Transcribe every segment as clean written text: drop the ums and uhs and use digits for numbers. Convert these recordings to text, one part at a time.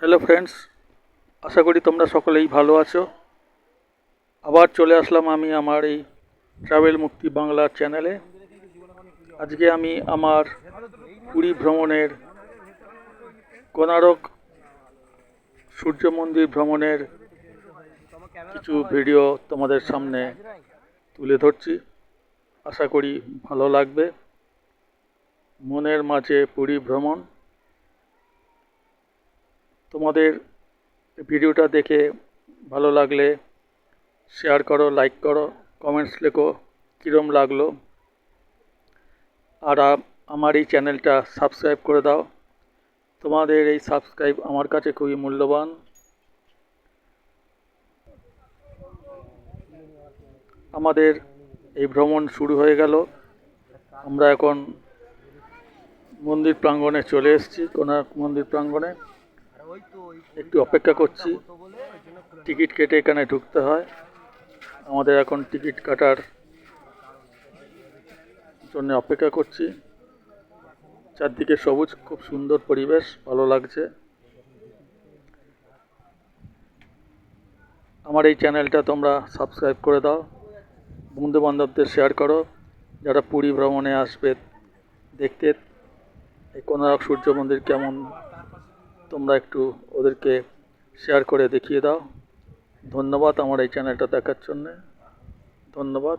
Hello friends, আশা করি তোমরা সকলেই ভালো আছো। আবার চলে আসলাম আমি আমার এই ট্রাভেল মুক্তি বাংলা চ্যানেলে। আজকে আমি আমার পুরী ভ্রমণের, কোণারক সূর্য মন্দির ভ্রমণের কিছু ভিডিও তোমাদের সামনে তুলে ধরছি। আশা করি ভালো লাগবে। মনের মাঝে পুরী ভ্রমণ। তোমাদের ভিডিওটা দেখে ভালো লাগলে শেয়ার করো, লাইক করো, কমেন্টস লেখো কীরম লাগলো। আর আমার এই চ্যানেলটা সাবস্ক্রাইব করে দাও। তোমাদের এই সাবস্ক্রাইব আমার কাছে খুবই মূল্যবান। আমাদের এই ভ্রমণ শুরু হয়ে গেল। আমরা এখন মন্দির প্রাঙ্গণে চলে এসেছি, কোণার্ক মন্দির প্রাঙ্গণে। একটু অপেক্ষা করছি, টিকিট কেটে এখানে ঢুকতে হয়। আমাদের এখন টিকিট কাটার জন্য অপেক্ষা করছি। চারদিকে সবুজ, খুব সুন্দর পরিবেশ, ভালো লাগছে। আমার এই চ্যানেলটা তোমরা সাবস্ক্রাইব করে দাও, বন্ধু বান্ধবদের শেয়ার করো যারা পুরী ভ্রমণে আসবে দেখতে। এই কোণারক সূর্য মন্দির কেমন তোমরা একটু ওদেরকে শেয়ার করে দেখিয়ে দাও। ধন্যবাদ আমার এই চ্যানেলটা দেখার জন্যে। ধন্যবাদ।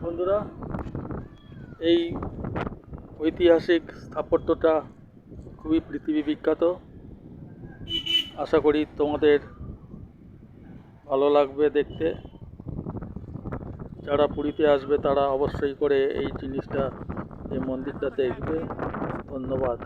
বন্ধুরা, এই ঐতিহাসিক স্থাপত্যটা খুবই পৃথিবী বিখ্যাত। আশা করি তোমাদের ভালো লাগবে দেখতে। যারা পুরীতে আসবে তারা অবশ্যই করে এই জিনিসটা, এই মন্দিরটা দেখবে। ধন্যবাদ।